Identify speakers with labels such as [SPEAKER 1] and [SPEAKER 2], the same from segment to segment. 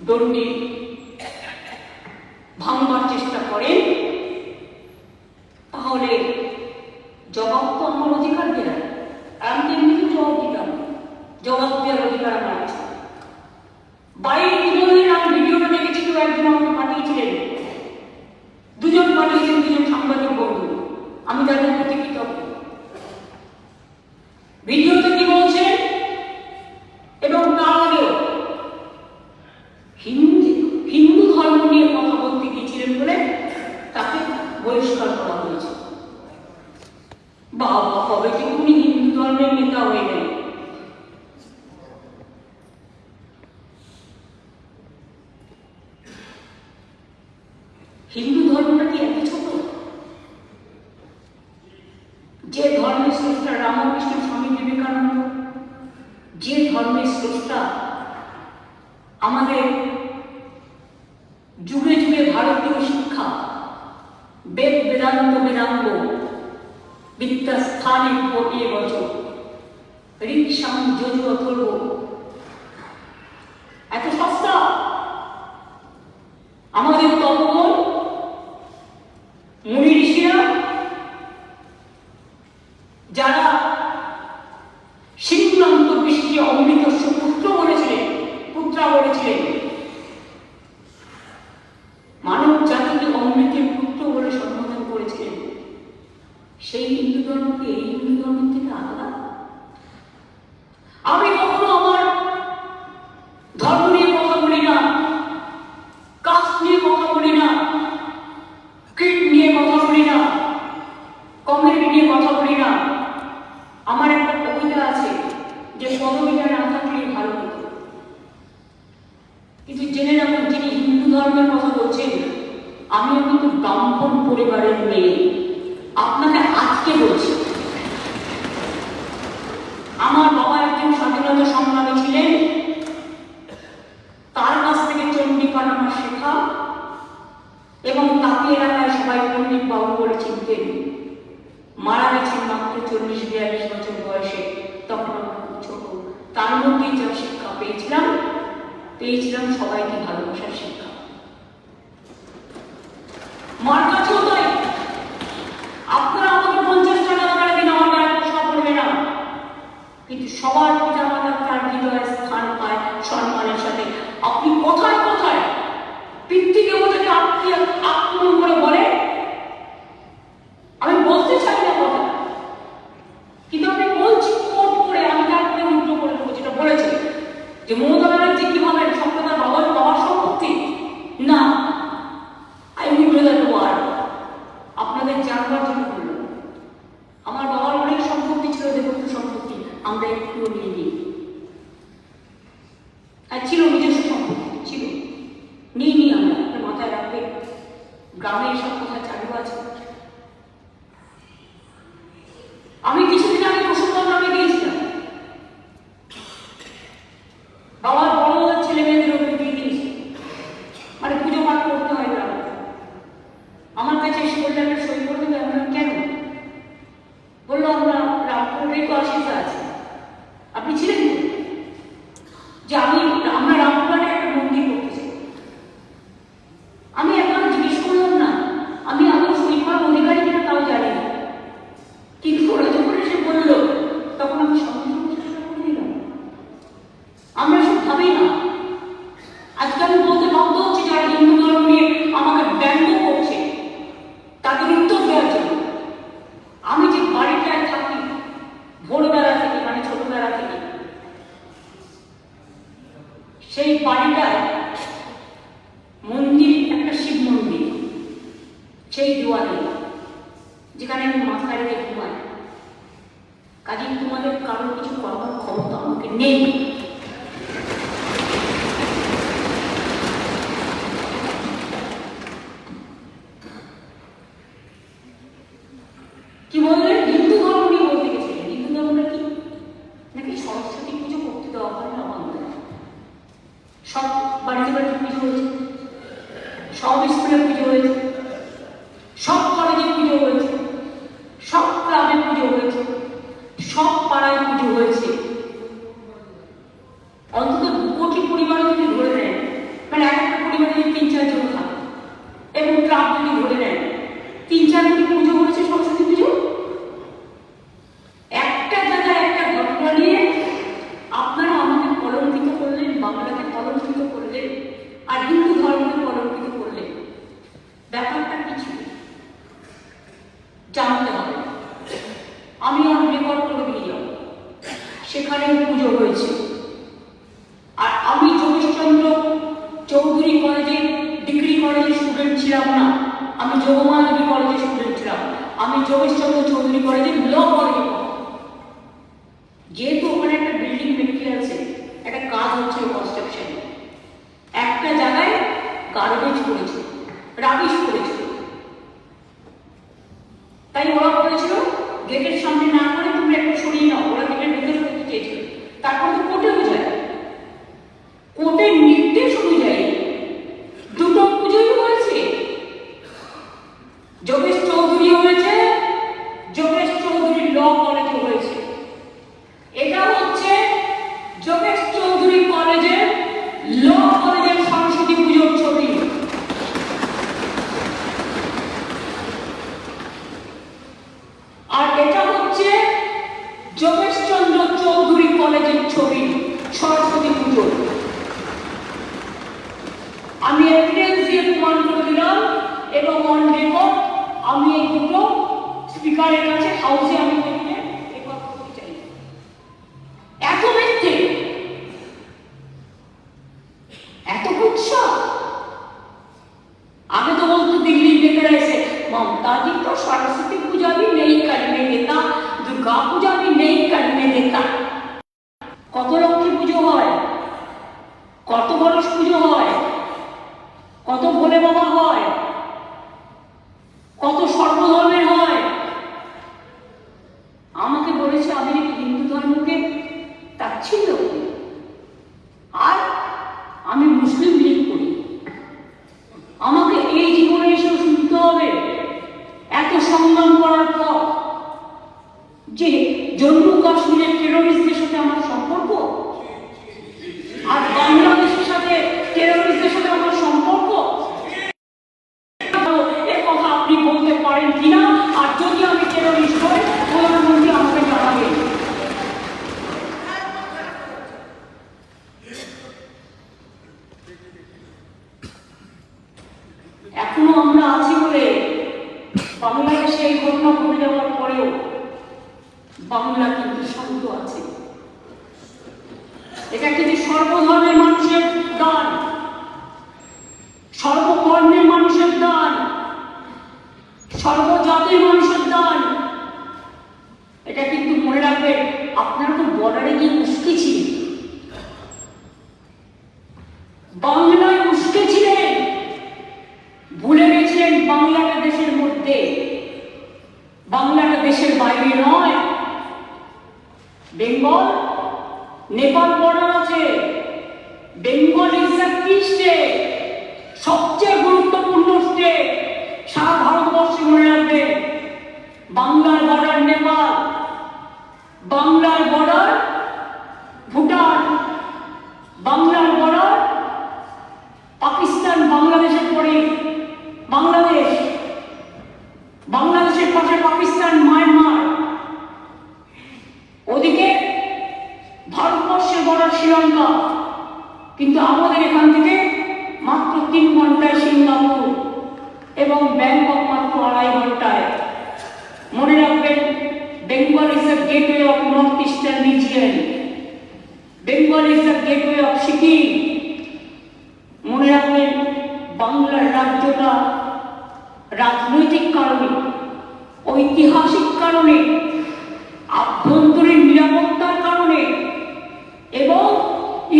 [SPEAKER 1] দণ্ডি ভাঙবার চেষ্টা করেন, তাহলে জবাব তো আমার অধিকার দেওয়ার, আমি তেমনি জবাব দিতাম, জবাব দেওয়ার অধিকার আমার আছে। বাইরে দুজনের আমি ভিডিওটা দেখেছি, কেউ একজন আমাকে পাঠিয়েছিলেন, দুজন পাঠিয়েছেন, দুজন সাংবাদিক বন্ধু, আমি তাদের প্রতি কৃতজ্ঞ। ভিডিওতে কি বলছেন এবং তার আগেও হিন্দু ধর্ম নিয়ে কথা বলতে গিয়েছিলেন বলে তাকে বহিষ্কার করা হয়েছে। বাবা, কবে থেকে উনি হিন্দু ধর্মের নেতা হয়ে গেলেন? হিন্দু ধর্মটা কি এত ছোট? যে ধর্মের স্রষ্টা রামকৃষ্ণ স্বামী বিবেকানন্দ, যে ধর্মের স্রষ্টা আমাদের যুগে যুগে ভারতীয় শিক্ষা, বেদ বেদান্ত বেদাঙ্গ বিদ্যা স্থানে পটিয়ে বচন ঋক্সাং যজু অথর্ব, এত সস্তা আমাদের তপন মুনি ঋষিরা, যারা সিদ্ধান্ত বৃষ্টি অমৃতস্য পুত্রা বলেছিলেন, মানব জাতিকে অমৃতের পুত্র বলে সম্বোধন করেছিলেন, সেই হিন্দু ধর্মকে এই হিন্দু ধর্মের থেকে আলাদা? আমি কখনো আমার ধর্ম নিয়ে কথা বলি না, কাস্ট নিয়ে কথা বলি না, ক্রিড নিয়ে কথা বলি না, কমিউনিটি নিয়ে কথা বলি না। আমার একটা কবিতা আছে যে পদবিটা না থাকলেই ভালো হতো। কিন্তু জেনে রাখুন, যিনি হিন্দু ধর্মের কথা বলছেন, আমিও কিন্তু ব্রাহ্মণ পরিবারের মেয়ে। আপনাকে আজকে বলছি, আমার বাবা একজন স্বাধীনতা সংগ্রামী ছিলেন, তার কাছ থেকে চণ্ডীপাঠ আমার শেখা, এবং তাকে এলাকায় সবাই পণ্ডিত বাবু বলে চিনতেন। মারা গেছেন মাত্র 40-42 বছর বয়সে, তখন আমরা খুব ছোট। তার মধ্যেই যা শিক্ষা পেয়েছিলাম সবাইকে ভালোবাসার শিক্ষা। মার কাছেও তাই, আপনারা আমাকে 50 টাকা দিন, আমার গায়ে প্রশ্ন করবে না, কিন্তু সবার পিতা মাতা তার হৃদয়ে স্থান পায় সম্মানের সাথে। আপনি কোথায় কোথায় পিতৃদেবতাকে আক্রমণ করে বলে, আমি বলতে চাই না কথা, কিন্তু আমি বলছি কোট করে, আমি তারপরে উল্টো করে দেবো যেটা বলেছে যে মমতা ব্যানার্জি কিভাবে সম্প্রদায় বাবার সম্পত্তি না, আই উইল দ্যাট ওয়ার্ড। আপনাদের জানবার জন্য বললাম, আমার বাবার অনেক সম্পত্তি ছিল, দেবত্ব সম্পত্তি, আমরা একটুও নিয়ে নিই, আর ছিল নিজস্ব সম্পত্তি ছিল, নিই আমরা, মাথায় রাখবে। গ্রামে এসব কথা চালু আছে। আমি কিছুদিন আগে প্রসঙ্গ নামে দিয়েছিলাম, বাবার বড় ছেলে মেয়েদের ওপরে দিয়ে দিয়েছি, মানে পুজো পাঠ করতে হয় গ্রামে। আমার কাছে এসে বললে একটা সই করে দেবে। আমরা কেন? বললো আমরা রামপুরের তো আশীর্বাদ আছে, আপনি ছিলেন যে আমরা রামপুরে একটা মন্দির করতে চাই। আমি এখন জিজ্ঞেস করলাম না, আমি আগে সই করার অধিকারী কিনা তাও জানি না, কিন্তু ওরা যখন এসে বললো তখন আমি সঙ্গে সঙ্গে চেষ্টা করে দিলাম। আমরা সব ভাবি না। আজকে আমি বলতে বাধ্য হচ্ছি, যারা হিন্দু ধর্ম নিয়ে আমাকে ব্যঙ্গ করছে তাদের উত্তর দেওয়ার জন্য। আমি যে বাড়িটায় থাকি ভোরবেলা থেকে, মানে ছোটবেলা থেকে, সেই বাড়িটায় মন্দির, একটা শিব মন্দির, সেই দুয়ারে যেখানে আমি মাথায় রেখে ঘুমাই। কাজে তোমাদের কারোর কিছু করার ক্ষমতা আমাকে নেই। কি বললেন? হিন্দু ধর্ম নিয়ে বলতে গেছিলেন। হিন্দু ধর্মটা কি? নাকি সরস্বতী পুজো করতে দেওয়া হয় না আমাদের? সব বাড়িতে বাড়িতে পুজো হয়েছে, সব স্কুলে পুজো হয়েছে, সব কলেজে পুজো হয়েছে, সব ক্লাবে পুজো হয়েছে, সব পাড়ায় পুজো হয়েছে। অন্তত 2 কোটি পরিবার যদি ধরে নেন, মানে আর হিন্দু ধর্মকে কলঙ্কিত করলে ব্যাপারটা কি ছিল জানতে হবে। আমি আমার রেকর্ড করে দিয়ে যাব, সেখানে পুজো হয়েছে। আর আমি যোগেশচন্দ্র চৌধুরী কলেজে ডিগ্রি কলেজের স্টুডেন্ট ছিলাম না, আমি যোগমানবী কলেজের স্টুডেন্ট ছিলাম, আমি যোগেশচন্দ্র চৌধুরী কলেজের ল কলেজে। যেহেতু ওখানে একটা বিল্ডিং মেটেরিয়ালসে একটা কাজ হচ্ছিল কনস্ট্রাকশন, একটা জায়গায় গার্বেজ করেছিল, রাবিশ করেছিল, তাই ওরা বলেছিল গেটের সামনে না করে তুমি একটু সরিয়ে নাও, ওরা গেটের ভেতরে করতে চেয়েছিল। তারপর তো কোর্টেও যায়, কোর্টের নির্দেশ অনুযায়ী দুটো পুজোই হয়েছে, যোগেশ চৌধুরী হয়েছে, যোগেশ চৌধুরী ল কলেজে হয়েছে। এটা হচ্ছে যোগেশ চৌধুরী কলেজের ল কলেজের সরস্বতী পুজোর ছবি। আর এটা হচ্ছে যোগেশচন্দ্র চৌধুরী কলেজের ছবি সরস্বতী পুজো। আমি এভিডেন্স দিয়ে প্রমাণ করে দিলাম এবং অন রেকর্ড আমি এই দুটো স্পিকারের কাছে হাউসে আমি করতে চাই। এত মিথ্যে, এত কুৎসা। आगे तो बोलते दिल्ली में तरह से ममता जी तो सरस्वती पूजा भी नहीं करने देता, दुर्गा पूजा भी नहीं करने देता। কত লক্ষ্মী পুজো হয়, কত গণেশ পুজো হয়, কত ভোলে বাবা হয়, কত সর্বধর্মের হয়। আমাকে বলেছে আমি হিন্দু ধর্মকে তাচ্ছিল্য করি আর আমি মুসলিম লীগ করি। আমাকে এই জীবনে এসেও শুনতে হবে এত সংগ্রাম করার পর যে জম্মু কাশ্মীরের টেরোরিস্টদের সাথে আমার সম্পর্ক আর বাংলাদেশের সাথে টেরোরিস্টদের সাথে আমার সম্পর্ক, এ কথা আপনি বলতে পারেন কিনা? আর যদি আমি টেরোরিস্ট হই প্রধানমন্ত্রী আমাকে জানাবেন। এখনো আমরা আছি বলে বাংলাদেশে এই ঘটনা ঘটে যাওয়ার পরেও বাংলা কিন্তু শান্ত আছে। এটা কিন্তু সর্বধর্মের মানুষের দান, সর্ববর্ণের মানুষের দান, সর্বজাতির মানুষের দান। এটা কিন্তু মনে রাখবেন। আপনারা তো বর্ডারে গিয়ে উস্কেছিলেন, বাংলায় উস্কেছিলেন, ভুলে গেছিলেন বাংলাটা দেশের মধ্যে, বাংলাটা দেশের বাইরে নয়। বেঙ্গল নেপাল বর্ডার আছে, বেঙ্গল ইজ দ্য কি স্টেট, সবচেয়ে গুরুত্বপূর্ণ স্টেট সারা ভারতবর্ষে। মনে রাখবেন বাংলার বর্ডার নেপাল, বাংলার বর্ডার ভুটান, বাংলার বর্ডার পাকিস্তান, বাংলাদেশের পরে বাংলাদেশ, বাংলাদেশের পাশে পাকিস্তান, মায়ানমার, ওদিকে ভারতবর্ষের বর্ডার শ্রীলঙ্কা। কিন্তু আমাদের এখান থেকে মাত্র 3 ঘন্টায় সিঙ্গাপুর এবং ব্যাংকক মাত্র 2.5 ঘন্টায়। মনে রাখবেন Bengal is the gateway of north eastern region, Bengal is the gateway of Sikkim. মনে রাখবেন বাংলার রাজ্যটা রাজনৈতিক কারণে, ঐতিহাসিক কারণে, আভ্যন্তরীণ নিরাপত্তার কারণে এবং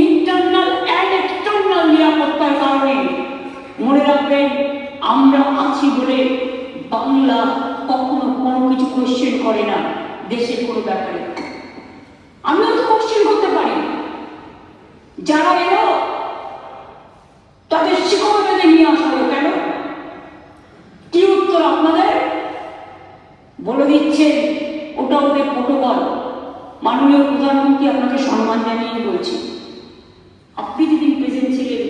[SPEAKER 1] ইন্টারনাল অ্যান্ড এক্সটার্নাল নিরাপত্তার কারণে মনে রাখবেন আমরা আছি বলে বাংলা কখনো কোনো কিছু কোয়েশ্চেন করে না দেশের কোনো ব্যাপারে। আমিও তো কোয়েশ্চেন করতে পারি, যারা এলো তাদের শিকড় বেঁধে নিয়ে আসা হলো কেন? কি উত্তর আপনাদের? বলে দিচ্ছেন ওটা ওদের প্রোটোকল। মাননীয় প্রধানমন্ত্রী আপনাকে সম্মান জানিয়ে বলছি, আপনি যেদিন প্রেজেন্ট ছিলেন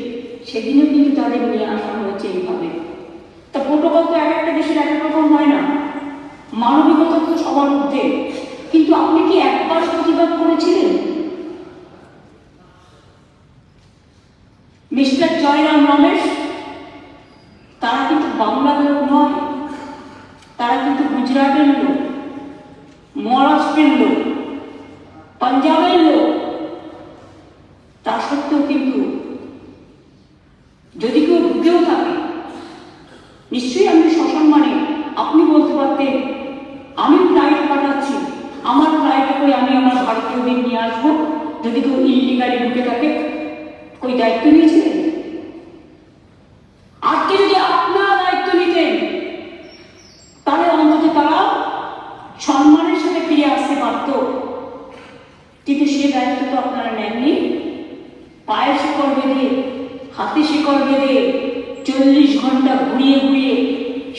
[SPEAKER 1] সেদিনও কিন্তু তাদের নিয়ে আসা হয়েছে এইভাবে। তা প্রোটোকল তো এক একটা দেশের এক এক রকম হয় না, মানবিকতা তো সবার মধ্যে। কিন্তু আপনি কি একবার প্রতিবাদ করেছিলেন? মিস্টার জয়রাম রমেশ, তারা কিন্তু বাংলার লোক নয়, তারা কিন্তু গুজরাটের লোক, মহারাষ্ট্রের লোক, পাঞ্জাবের লোক। তা সত্ত্বেও কিন্তু যদি কেউ ঢুকেও থাকে, নিশ্চয়ই আমি সসম্মানে আপনি বলতে পারতেন আমি ফ্লাইট পাঠাচ্ছি, আমার ফ্লাইটে করে আমি আমার ভারতীয়দের নিয়ে আসবো। যদি কেউ ইলিগালি ঢুকে থাকে, ওই দায়িত্ব নিয়েছিলেন? আজকে যদি আপনারা দায়িত্ব নিতেন, তাহলে অন্তত তারা সম্মানের সাথে ফিরে আসতে পারত। কিন্তু সে দায়িত্ব তো আপনারা নেননি। পায়ে শিকড় বেঁধে, হাতে শিকড় বেঁধে 40 ঘন্টা ঘুরিয়ে ঘুরিয়ে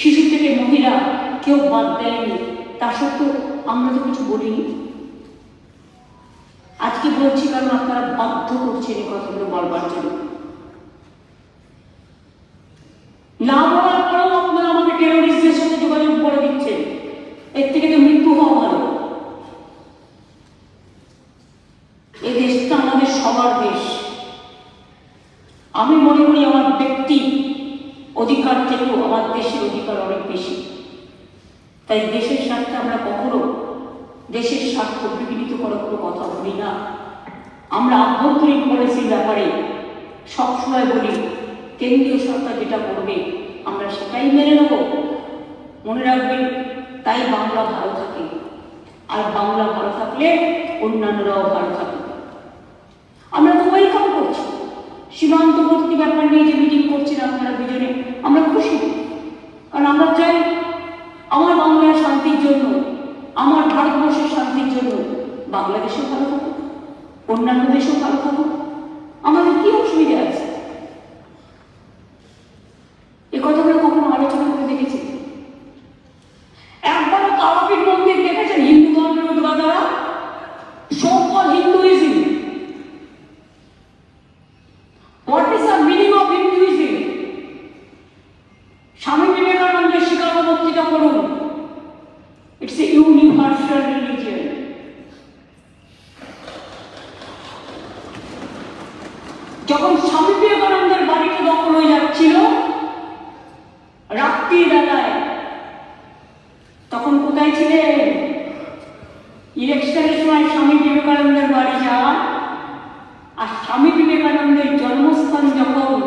[SPEAKER 1] শিশু থেকে মহিলা কেউ বাদ দেয়নি। তা সত্ত্বেও আমরা তো কিছু বলিনি। আজকে বলছি কারণ আপনারা বাধ্য করছেন এই কথাগুলো বলবার জন্য। না বলার পরেও আপনারা আমাকে টেরোরিস্টদের সাথে যোগাযোগ করে দিচ্ছেন। এর থেকে তো মৃত্যু হওয়া ভালো। এই দেশটা আমাদের সবার দেশ। আমি মনে করি আমার ব্যক্তি অধিকার থেকেও আমার দেশের অধিকার অনেক বেশি। তাই দেশের স্বার্থে আমরা কখনো দেশের স্বার্থ বিঘ্নিত করার কোনো কথা বলি না। আমরা আভ্যন্তরীণ পলিসির ব্যাপারে সবসময় বলি কেন্দ্রীয় সরকার যেটা করবে আমরা সেটাই মেনে নেব। মনে রাখবেন, তাই বাংলা ভালো থাকে। আর বাংলা ভালো থাকলে অন্যান্যরাও ভালো থাকে। আমরা তো ওয়েলকাম করছি সীমান্তবর্তী ব্যাপার নিয়ে যে মিটিং করছেন আপনারা দুজনে, আমরা খুশি। কারণ আমরা চাই আমার বাংলার শান্তির জন্য, আমার ভারতবর্ষের শান্তির জন্য বাংলাদেশেও ভালো থাকুক, অন্যান্য দেশেও ভালো থাকুক। আমাদের কি অসুবিধা আছে? এ কথাগুলো কখনো আলোচনা করে দেখেছি? একবারও তারাপীঠ মন্দির দেখেছেন হিন্দু ধর্মের উদ্বাদারা? so-called Hinduism. What is the meaning of Hinduism? স্বামী বিবেকানন্দের শিকাগো বক্তৃতা করুন। It's a universal religion. যখন স্বামী বিবেকানন্দের বাড়িতে দখল হয়ে যাচ্ছিল রাত্রির বেলায়, তখন কোথায় ছিলেন? ইলেকশনের সময় স্বামী বিবেকানন্দের বাড়ি যান। আর স্বামী বিবেকানন্দের জন্মস্থান যখন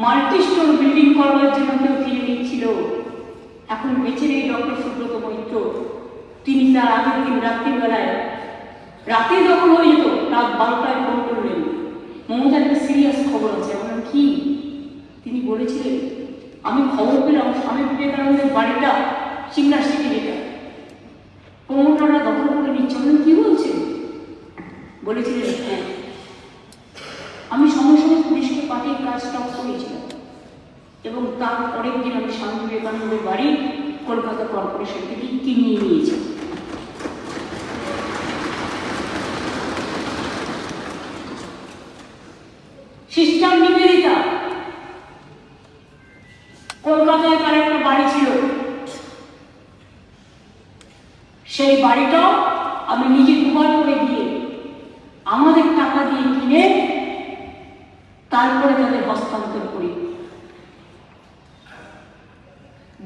[SPEAKER 1] মাল্টিস্টোর বিল্ডিং করবার জন্য কেউ কিনে নিচ্ছিল, এখন বেঁচে নেই ডক্টর সুব্রত মৈত্র, তিনি তার আগের দিন রাত্রিবেলায়, রাতে যখন হয়ে যেত রাত 12টায় ফোন করলেন, মমতার একটা সিরিয়াস খবর আছে। এখন কি? তিনি বলেছিলেন আমি খবর পেলাম স্বামী বিবেকানন্দের বাড়িটা সিংড়া সিটি যেটা প্রমোটাররা দখল করে নিচ্ছে। কি বলছেন? বলেছিলেন হ্যাঁ। আমি সঙ্গে সঙ্গে পুলিশকে পাঠিয়ে কাজ স্টপ করেছিলাম এবং তার পরের দিন আমি স্বামী বিবেকানন্দের বাড়ি কলকাতা কর্পোরেশন থেকে কিনে নিয়েছি। সিস্টার নিবেদিতা কলকাতায় তার একটা বাড়ি ছিল, সেই বাড়িটাও আমি নিজে দুবার করে দিয়ে আমাদের টাকা দিয়ে কিনে তারপরে তাদের হস্তান্তর করি।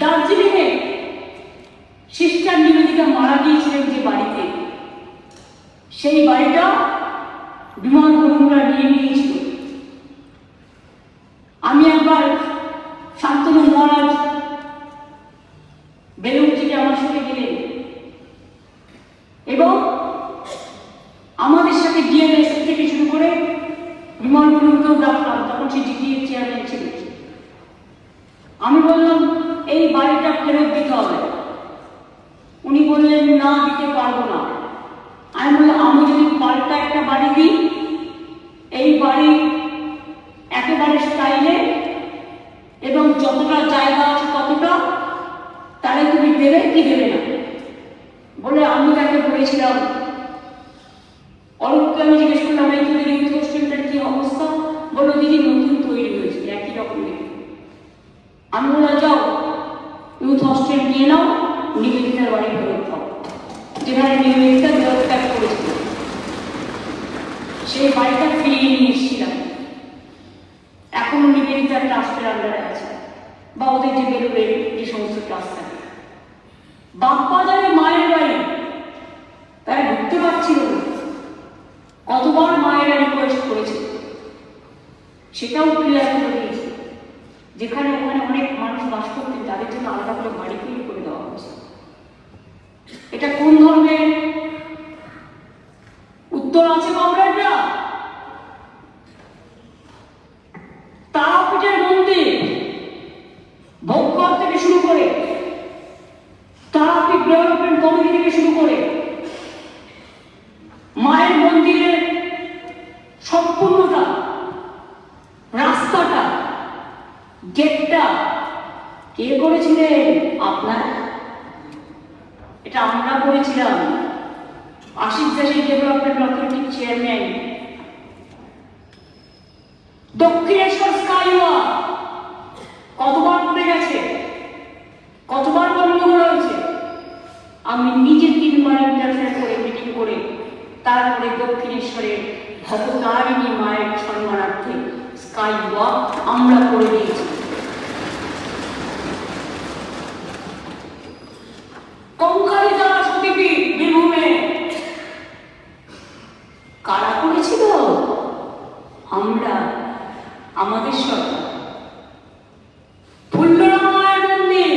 [SPEAKER 1] দার্জিলিংয়ে সিস্টার নিবেদিতা মারা গিয়েছিলেন যে বাড়িতে, সেই বাড়িটা বিমান বন্ধুরা নিয়ে নিয়েছিল। আমি একবার শান্তনু মহারাজ বেলুড় থেকে আমার সাথে গেলেন এবং আমাদের সাথে ডিএনএস থেকে শুরু করে বিমান বন্ধুকেও ডাকলাম। তখন সে জিটিএর চেয়ারম্যান ছিল। আমি বললাম এই বাড়িটা ফেরত দিতে হবে। উনি বললেন না, দিতে পারবো না। আমি বললাম আমি যদি পাল্টা একটা বাড়ি দিই, এই বাড়ি একেবারে স্টাইলে এবং যতটা জায়গা আছে ততটা, তাহলে তুমি দেবে কি দেবে না? বলে আমি তাকে বলেছিলাম, অরূপকে আমি জিজ্ঞেস করলাম এই তোদের ইউথ হোস্টেলটার কি অবস্থা? বললো দিদি নতুন তৈরি হয়েছে, একই রকম দেখে। আমি বললাম যাও ইউথ হোস্টেল নিয়ে নাও, নিবেদিতার বাড়ি ফেরত দাও, যেখানে নিবেদিতা দেহত্যাগ করেছিল। সেই বাড়িটা ফিরিয়ে নিয়ে এসেছিলাম। বা ওদের যে বেরোবেন যে সমস্ত ক্লাস থাকে, বাপ্পাজারে মায়ের বাড়ি তারা ঢুকতে পারছিল না। কতবার মায়েরা রিকোয়েস্ট করেছে, সেটাও ক্লিয়ার করে দিয়েছে। যেখানে ওখানে অনেক মানুষ বাস করতেন তাদের জন্য আলাদা করে বাড়ি তৈরি করে দেওয়া হয়েছে। এটা কোন ধর্মের উত্তর আছে কমরেডরা? তারাপীঠের মন্দির ভোগঘর থেকে শুরু করে, তারাপীঠ ডেভেলপমেন্ট কমিটি থেকে শুরু করে, মায়ের মন্দিরের সম্পূর্ণটা, রাস্তাটা, গেটটা কে করেছিলেন? আপনারা। এটা আমরা করেছিলাম। আশিস দাসী ডেভেলপমেন্ট অথরিটির চেয়ারম্যান। দক্ষিণেশ্বর স্কাইওয়াক কতবার পড়ে গেছে, কতবার গন্ডগোল হয়েছে। আমি নিজে 3 বার ইন্টারফেয়ার করে মিটিং করে তারপরে দক্ষিণেশ্বরের ভবতারিণী মায়ের সম্মানার্থে স্কাইওয়াক আমরা করে দিয়েছি। কঙ্কালিকা সতীপীঠ বীরভূমে কারা করেছিল? আমরা, আমাদের সরকার। ফুল্লরা মায়ের মন্দির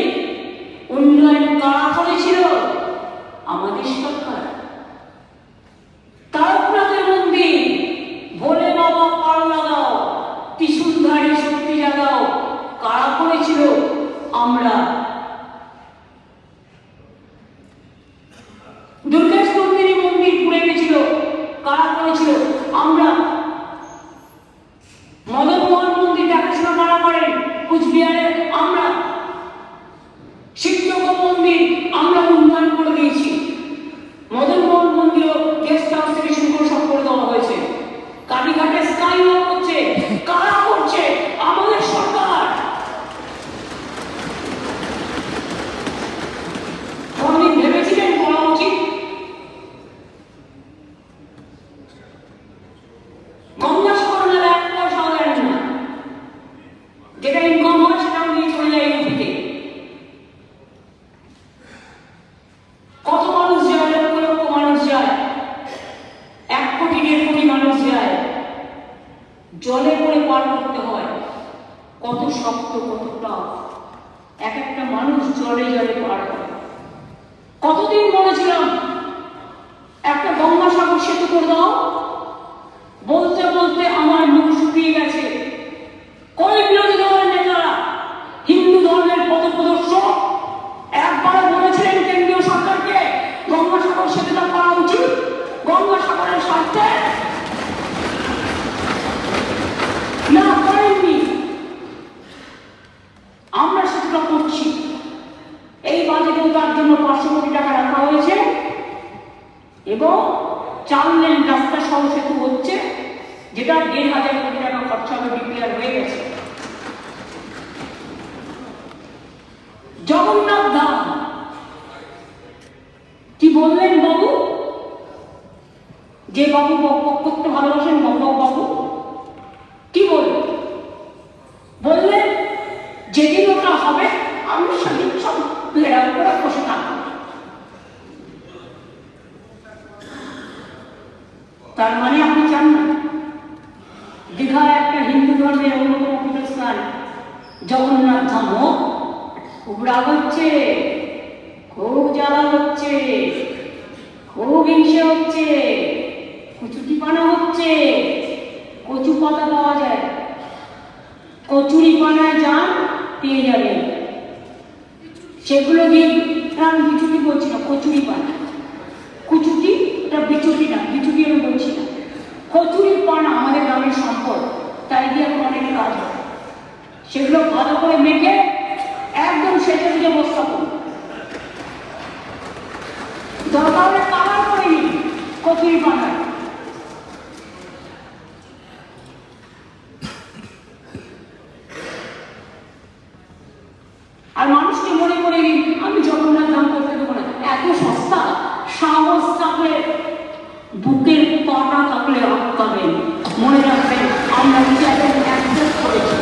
[SPEAKER 1] উন্নয়ন কারা করেছিল? আমাদের সরকার। তারকনাথের মন্দির ভোলে বাবা পার লাগাও, ত্রিশূলধারী শক্তি জাগাও, কারা করেছিল? আমরা। দুর্গেশ্বরী মন্দির পুড়ে গেছিল, কারা করেছিল? আমরা। মদনমোহন মন্দির দেখাশোনা কারা করেন? কুচবিহারে আমরা। শিবযোগ মন্দির আমরা উন্নয়ন করে দিয়েছি। মদনমোহন মন্দিরও গেস্ট হাউস থেকে শুরু করে সব করে দেওয়া হয়েছে। কালীঘাটে স্কাইওয়াক হচ্ছে, কারা করছে? আমাদের সরকার। আপনি ভেবেছিলেন করা উচিত? গঙ্গাসাগরের 1 পয়সাও দেন না, যেটা ইনকাম হয় সেটাও নিয়ে চলে যায় ইউপিতে। কত মানুষ যায়? লক্ষ লক্ষ মানুষ যায়, 1 কোটি 1.5 কোটি মানুষ যায়। জলে করে পার করতে হয়, কত শক্ত, কত টাফ। এক একটা মানুষ জলে জলে পার করে। কতদিন বলেছিলাম একটা গঙ্গাসাগর সেতু করে দাও, বলতে বলতে আমার মুখ শুকিয়ে গেছে। কোন বিরোধী দলের নেতারা, হিন্দু ধর্মের পথপ্রদর্শক একবার বলেছিলেন কেন্দ্রীয় সরকারকে গঙ্গাসাগর সেতুটা করা উচিত গঙ্গাসাগরের স্বার্থে? না, করেননি। আমরা সেতুটা করছি। এই বাজেটেও তার জন্য 500 কোটি টাকা রাখা হয়েছে এবং 4 লেন রাস্তা সহ সেতু হচ্ছে, যেটা 1,500 কোটি টাকা খরচা হবে, ডিপিআর হয়ে গেছে। জগন্নাথ ধাম কি বললেন বাবু? যে বাবু বকবক করতে ভালোবাসেন, বকবক বাবু কি বললেন? বললেন যেদিন ওটা হবে আমি সেদিন সব ঘেরাও করে বসে থাকবো। তার মানে আপনি চান না দীঘা একটা হিন্দু ধর্মের অন্যতম পীঠস্থান জগন্নাথ ধাম হোক? খুব রাগ হচ্ছে, খুব জ্বালা হচ্ছে, খুব হিংসে হচ্ছে, কচুটি পানা হচ্ছে। কচু পাতা পাওয়া যায়, কচুরি পানায় যান পেয়ে যাবেন। সেগুলো দিয়ে, আমি বিচুটি বলছি না, কচুরি পানা। কুচুটি এটা বিচুটি না, বিচুটি আমি বলছি না। কচুরি পানা আমাদের গ্রামের সম্পদ, তাই দিয়ে এখন অনেক কাজ হয়। সেগুলো ভালো করে মেখে একদম সেটা দিয়ে বস্তা করুন, দরকার হলে কালার করে নিন কচুরি পানায়। আর মানুষকে মনে করে আমি জগন্নাথ ধাম করতে দেবো না, এত সস্তা। সাহস থাকলে, বুকের পাটা থাকলে আটকাবেন। মনে রাখবেন আমরা চ্যালেঞ্জ অ্যাকসেপ্ট করেছি।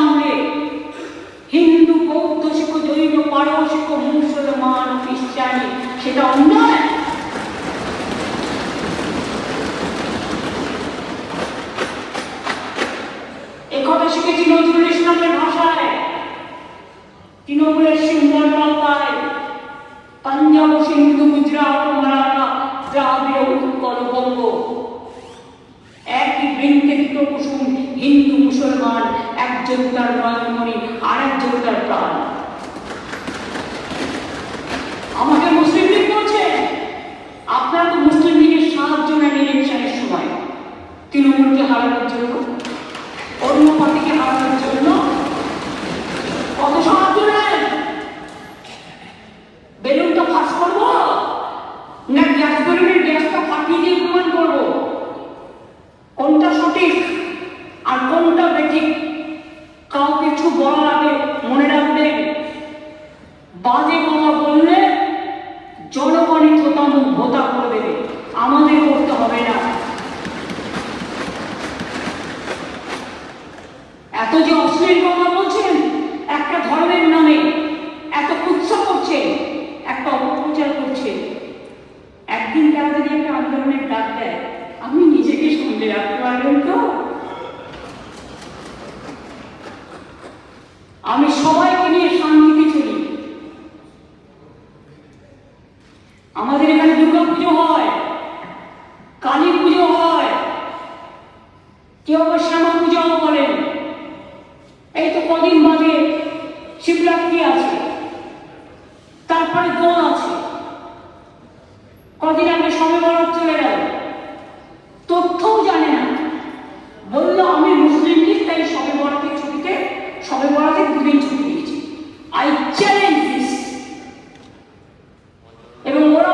[SPEAKER 1] আমলে হিন্দু, বৌদ্ধ, শিখ, জৈন, পারসিক, মুসলমান, খ্রিস্টানি, সেটা অন্যায়? একথা শিখেছি নজরুল ইসলামের ভাষায়, তৃণমূলের সিম্বল পাল্টায়, পাঞ্জাব, সিন্ধু, গুজরাট, মারাঠা, দ্রাবিড়, উৎকল, বঙ্গ, একই বৃন্তে দুটো কুসুম, হিন্দু মুসলমান, একজন তার রণমণি, আর একজন তার প্রাণ। আমাকে মুসলিম লীগ বলছে, আপনারা তো মুসলিম লীগের সাহায্য নেন ইলেকশনের সময়, তৃণমূলকে হারানোর জন্য, অন্য পার্টিকে হারানোর জন্য কত সাহায্য নেন? বেলুনটা ফাঁস করবো না গ্যাস বেলুনের গ্যাসটা ফাটিয়ে দিয়ে প্রমাণ করবো কোনটা সঠিক আর কোনটা বেঠিক? কাউ কিছু বলার আগে মনে রাখবেন, বাজে কথা বললে জনগণই থতামুখ ভোতা করে দেবে, আমাদের করতে হবে না। এত যে অশ্লীল কথা বলছেন একটা ধর্মের নামে, এত উৎসব করছেন, একটা অপপ্রচার করছেন, একদিন তারা যদি একটা আন্দোলনের ডাক দেয়, আপনি নিজেকে সামলে রাখতে পারবেন তো? আমি সবাইকে নিয়ে শান্তিতে চলি। আমাদের এখানে দুর্গা পুজো হয়, কালী পুজো হয়, কেউ আবার শ্যামা পুজোও বলেন। এই তো কদিন বাদে শিবরাত্রি আছে, তারপরে দোল আছে, কদিন আগে শবে বরাত চলে গেল, তথ্যও জানে না, বললো আমি মুসলিম লীগ তাই শবে বরাতের ছুটিতে, শবে বরাতের দুদিন ছুটি দিয়েছি। I challenge this. এবং ওরা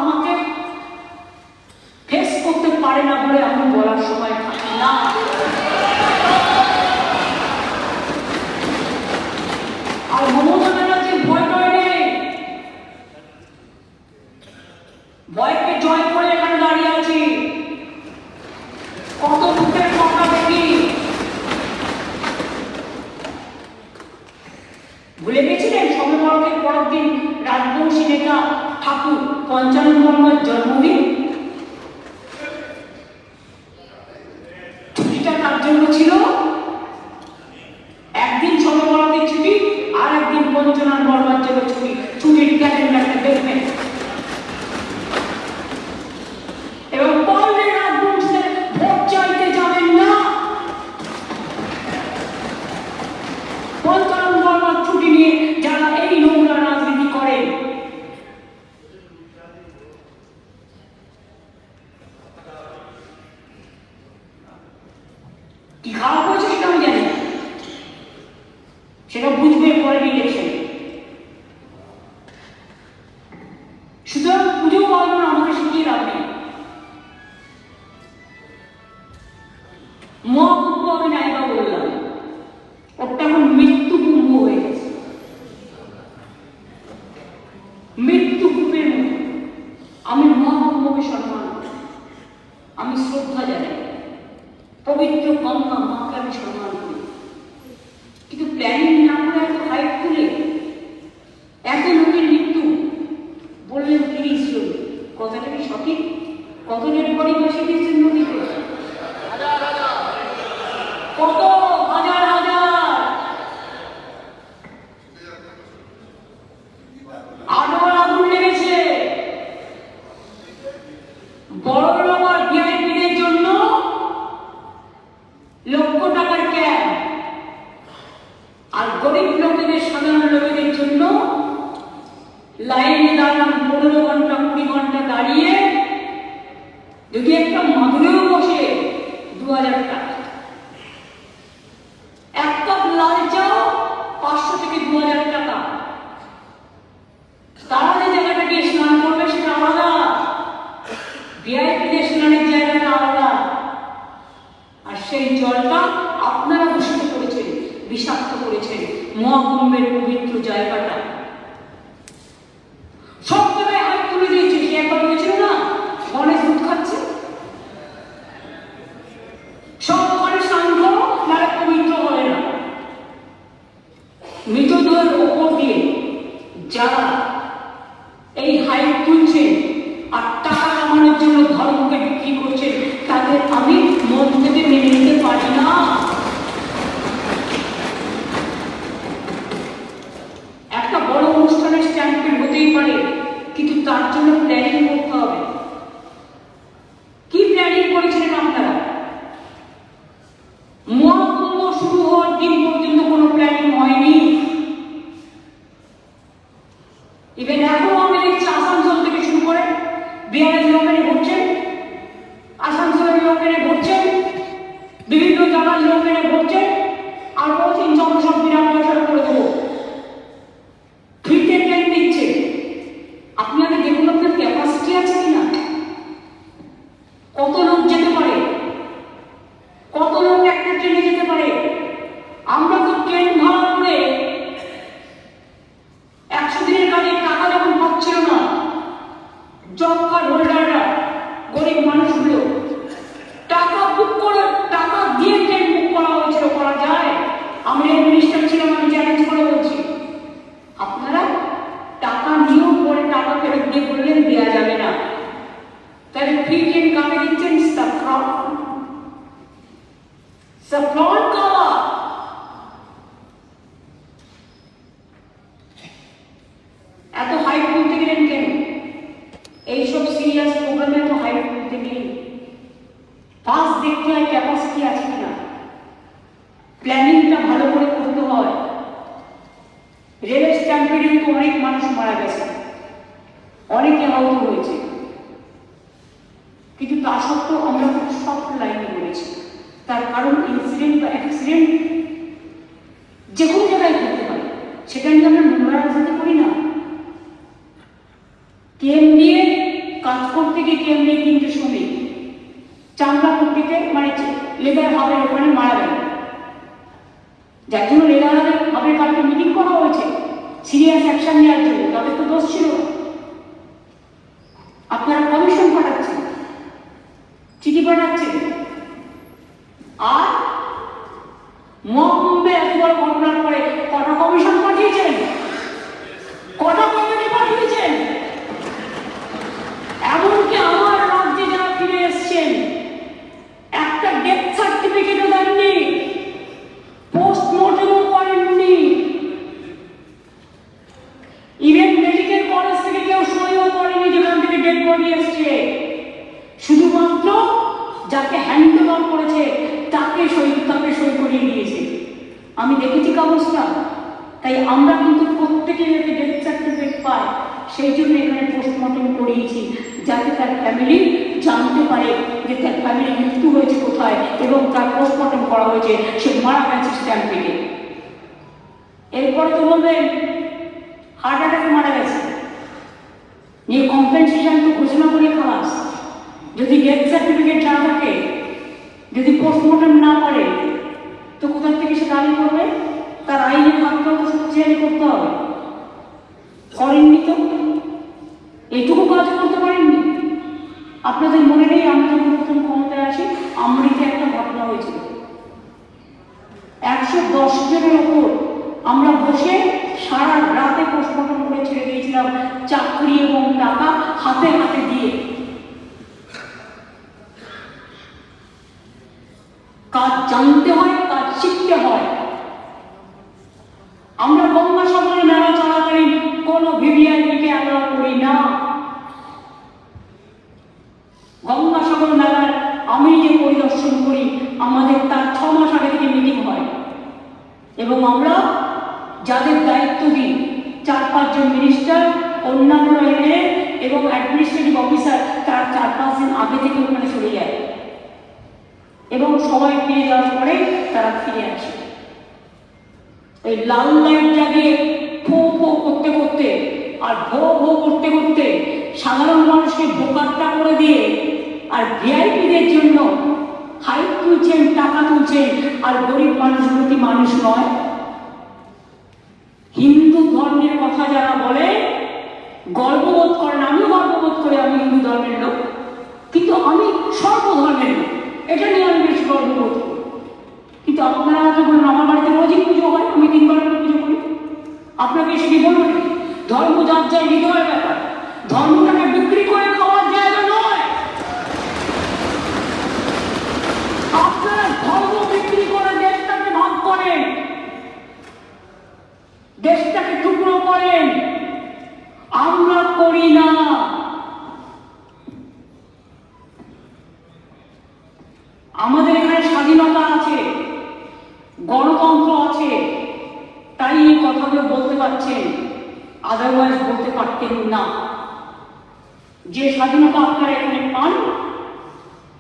[SPEAKER 1] আমাকে ফেস করতে পারে না বলে আমি বলার সময় থাকি না। আর মমতা ব্যানার্জির ভয় টয় নেই, ভয়কে জয় করে এখানে দাঁড়িয়ে আছি। কত দুঃখের কথা দেখি, ভুলে গেছিলেন শবে বরাতের পরের দিন রাজবংশী নেতা ঠাকুর পঞ্চানন জন্মদিন, ছুটিটা তার জন্য ছিল। একদিন শবে বরাতের ছুটি, আর একদিন পঞ্চানন বর্মার জন্য ছুটি। ছুটির ক্যালেন্ডারটা দেখবেন। এবং পারলে রাজবংশের ভোট চাইতে যাবেন না, পঞ্চানন বর্মার ছুটি নিয়ে যারা এই নোংরা রাজনীতি করে। কি খারাপ হয়েছে সেটা আমি জানি না, সেটা বুঝবে পরের ইলেকশন। সুতরাং পুজো পালন আমাকে শিখিয়ে লাভ নেই। মহাকুম্ভ আমি নাইবা বললাম, ওটা এখন মৃত্যু কুম্ভ হয়ে গেছে। মৃত্যু কুম্ভের মতো আমি মহাকুম্ভকে সম্মান করি, আমি শ্রদ্ধা জানাই, পবিত্র গঙ্গা মাকে আমি সম্মান করি। কিন্তু প্ল্যানিং না করে এত হাইট তুলে এত লোকের মৃত্যু বললেন 30 জন, কথাটা কি সঠিক? কত ডেড বডি বসে দিয়েছেন নদীতে? কত হাজার হাজার। আটবার আগুন লেগেছে, বড় লোক আর ভিআইপিদের জন্য লক্ষ টাকার ক্যাব, আর গরিব লোকেদের, সাধারণ লোকেদের জন্য লাইনে দাঁড়ান 15 ঘন্টা 20 ঘন্টা দাঁড়িয়ে, যদি একটা মাদুরেও বসে 2000 টাকা। এক কাপ লাল চাও 500 থেকে 2000 টাকা। তারা যে জায়গাটা গিয়ে স্নান করবে সেটা আলাদা, ভিআইপিদের স্নানের জায়গাটা আলাদা। আর সেই জলটা আপনারা দূষিত করেছেন, বিষাক্ত করেছেন মহাকুম্ভের পবিত্র জায়গাটা। সব জায়গায় হাত তুলে দিয়েছে। সে একবার হয়েছিল না, গণেশ দুধ খাচ্ছে, সব ওখানে সান্ধ্য নারে কবি দেখতে হয় ক্যাপাসিটি আছে কিনা, প্ল্যানিংটা ভালো করে করতে হয়। রেলের স্ট্যাম্পেডে তো অনেক মানুষ মারা গেছে, অনেকে আহত হয়েছে, কিন্তু তা সত্ত্বেও আমরা খুব সফট লাইনে বলেছি। তার কারণ ইনসিডেন্ট বা অ্যাক্সিডেন্ট যে কোনো জায়গায় করতে পারে, সেটা নিয়ে আমরা নোংরা রাজনীতি করি না। কেম নিয়ে কাজ করতে গিয়ে কেম নিয়ে 3টে শ্রমিক চামড়া পট্টিতে মানে লেদার হাবের ওখানে মারা গেল, যার জন্য লেদার হাবের কালকে মিটিং করা হয়েছে সিরিয়াস অ্যাকশন নেওয়ার জন্য। তাদের তো দোষ ছিল। আপনারা কমিশন পাঠাচ্ছেন, চিঠি পাঠাচ্ছেন, আর মহাকুম্ভে এত বড় ঘটনার পরে কটা কমিশন পাঠিয়েছেন, কটা কমিটি পাঠিয়েছেন। এমনকি আমার রাজ্যে যারা ফিরে এসছেন একটা ডেথ সার্টিফিকেটও দেননি, পোস্টমর্টমও করেননি, ইভেন মেডিকেল কলেজ থেকে কেউ সইও করেনি যেখান থেকে ডেড বডি এসছে। শুধুমাত্র যাকে হ্যান্ড ওভার করেছে তাকে সই করিয়ে দিয়েছে। আমি দেখেছি কাগজটা। তাই আমরা কিন্তু প্রত্যেকে যাতে ডেথ সার্টিফিকেট পায় সেই জন্য এখানে পোস্টমর্টম করিয়েছি, যাতে তার ফ্যামিলি জানতে পারে যে তার ফ্যামিলি মৃত্যু হয়েছে কোথায় এবং তার পোস্টমর্টম করা হয়েছে, সে মারা গেছে স্ট্যাম্পেডে। এরপরে তো বলবেন হার্ট অ্যাটাকে মারা গেছে, নিয়ে কম্পেনসেশন তো ঘোষণা করে খালাস। যদি ডেথ সার্টিফিকেট না থাকে, যদি পোস্টমর্টম না করে, তো কোথা থেকে সে দাবি করবে? তার আইনের মাধ্যমে তো শক্তিশালী করতে হবে। করেননি তো, এইটুকু কাজ করতে পারেননি। আপনাদের মনে নেই আমরা যখন প্রথম ক্ষমতায় আসি আমরিতে একটা ঘটনা হয়েছিল, 110 জনের ওপর আমরা বসে সারা রাতে পোস্টমর্টম করে ছেড়ে দিয়েছিলাম, চাকরি এবং টাকা হাতে হাতে দিয়ে। কাজ জানতে হয়, কাজ শিখতে হয়। আমরা গঙ্গাসাগরে মেলা চলাকালীন কোনো ভিভিআইপিকে অ্যালাউ করি না। গঙ্গাসাগর মেলার আমি যে পরিদর্শন করি, আমাদের তার 6 মাস আগে থেকে মিটিং হয় এবং আমরা যাদের দায়িত্ব দিই 4-5 জন মিনিস্টার, অন্যান্য এমএলএ এবং অ্যাডমিনিস্ট্রেটিভ অফিসার, তার 4-5 দিন আগে থেকে ওখানে চলে যায় এবং সবাই ফিরে যাওয়ার পরে তারা ফিরে আসে। এই লাল লাইট জ্বালিয়ে ফো ফো করতে করতে আর ভো ভো করতে করতে সাধারণ মানুষকে বোকাট্টা করে দিয়ে আর ভিআইপিদের জন্য হাইট তুলছেন, টাকা তুলছেন, আর গরিব মানুষগুলো কি মানুষ নয়? হিন্দু ধর্মের কথা যারা বলে গর্ববোধ করেন, আমিও গর্ববোধ করি, আমি হিন্দু ধর্মের লোক, কিন্তু আমি সর্বধর্মের লোক, এটা নিয়ে আমি বেশি গর্ববোধ করি। কিন্তু আপনারা হয়তো বলুন আমার বাড়িতে রোজই পুজো হয়, আমি 3 বার পুজো করি, আপনাকে সেটি বলবেন। ধর্ম যার যার হৃদয়ের ব্যাপার, ধর্মটাকে বিক্রি করে খাওয়ার জায়গা নয়। আপনারা ধর্ম বিক্রি করে দেশটাকে ভাগ করেন, দেশটাকে টুকরো করেন, আমরা করি না। আমাদের এখানে স্বাধীনতা আছে, গণতন্ত্র আছে, তাই এই কথাগুলো বলতে পারছেন, আদারওয়াইজ বলতে পারতেন না। যে স্বাধীনতা আপনারা এখানে পান,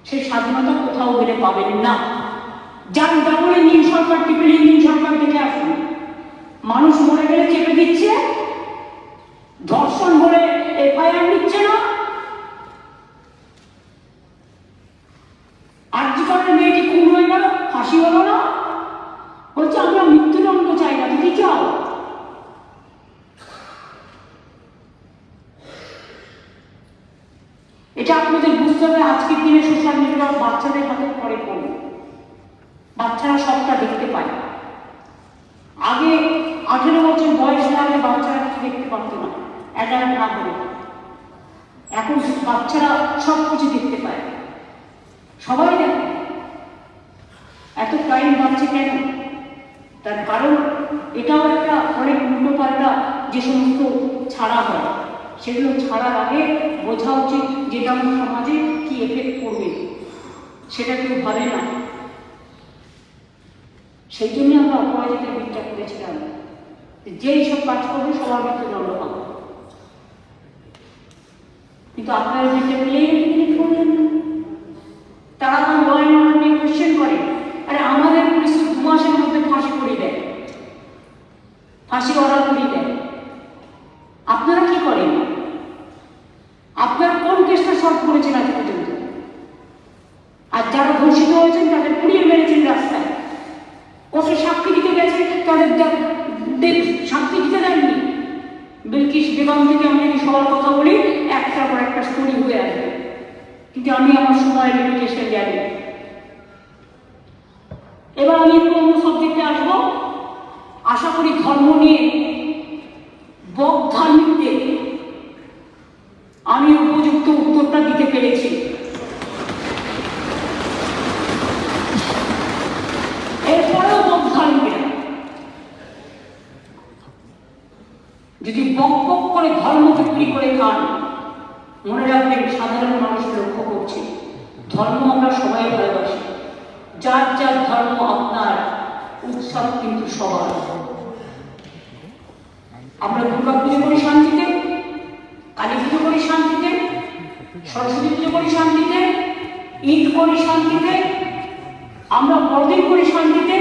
[SPEAKER 1] সেই স্বাধীনতা কোথাও গেলে পাবেন না। যার ডাবলে নীল সরকার টিপিলি নীল সরকার দেখে আসুন, মানুষ মরে গেলে চেপে দিচ্ছে, ধর্ষণ হলে এফআইআর নিচ্ছে না, আর্যিকরের মেয়েটি খুন হয়ে গেল, ফাঁসি হলো না, বলছে আমরা মৃত্যুদণ্ড চাই না, তুমি চাও? এটা আপনাদের বুঝতে হবে। আজকের দিনে সোশ্যাল মিডিয়া বাচ্চাদের হাতে পড়ে পড়ে, বাচ্চারা সবটা দেখতে পায়। আগে 18 বছর বয়স না হলে বাচ্চারা কিছু দেখতে পারতো না, অ্যাডাল্ট না হলে। এখন বাচ্চারা সব কিছু দেখতে পায়, সবাই দেখে। এত ক্রাইম বাড়ছে কেন? তার কারণ এটাও একটা অনেক উল্টো পাল্টা যে সমস্ত ছাড়া হয়, সেগুলো ছাড়ার আগে বোঝা উচিত যেটা আমার সমাজে কি এফেক্ট করবে। সেটা কেউ ভাবে না। সেই জন্য আমরা অপরাজিতের বীরটা করেছিলাম, যে এইসব কাজ করবে সবার মৃত্যুদণ্ড পাবে। কিন্তু আপনারা বীরটা পেলেই করলেন না। তারা আমার ল অ্যান্ড অর্ডার নিয়ে কোয়েশ্চেন করে, আরে আমাদের পুলিশ 2 মাসের মধ্যে ফাঁসি করিয়ে দেয়, ফাঁসি অর্ডার করিয়ে দেয়। আপনারা কি করেন? আপনারা কোন কেসটা সলভ করেছেন আজ পর্যন্ত? আর যারা ধর্ষিত হয়েছেন তাদের পুড়িয়ে মেরেছেন রাস্তায়, ওকে সাক্ষী দিতে গেছে, তাদের সাক্ষী দিতে দেননি। বিলকিস বেগম থেকে আমি যদি সবার কথা বলি, একটার পর একটা স্টোরি হয়ে আসবে, কিন্তু আমি আমার সময় লিমিটেশন জানি। এবার আমি অন্য সাবজেক্টে আসবো। আশা করি ধর্ম নিয়ে বকধার্মিকদের আমি উপযুক্ত উত্তরটা দিতে পেরেছি। এরপরেও বকধার্মিকরা যদি বক বক করে ধর্মকে চুরি করে খান, মনে রাখবেন সাধারণ মানুষ লক্ষ্য করছে। ধর্ম আমরা সবাই ভালোবাসি, যার যার ধর্ম আপনার, উৎসব কিন্তু সবার। আমরা দুর্গা পুজো করি শান্তিতে, কালী পুজো করি শান্তিতে, সরস্বতী পুজো করি শান্তিতে, ঈদ করি শান্তিতে, আমরা বড়দিন করি শান্তিতে,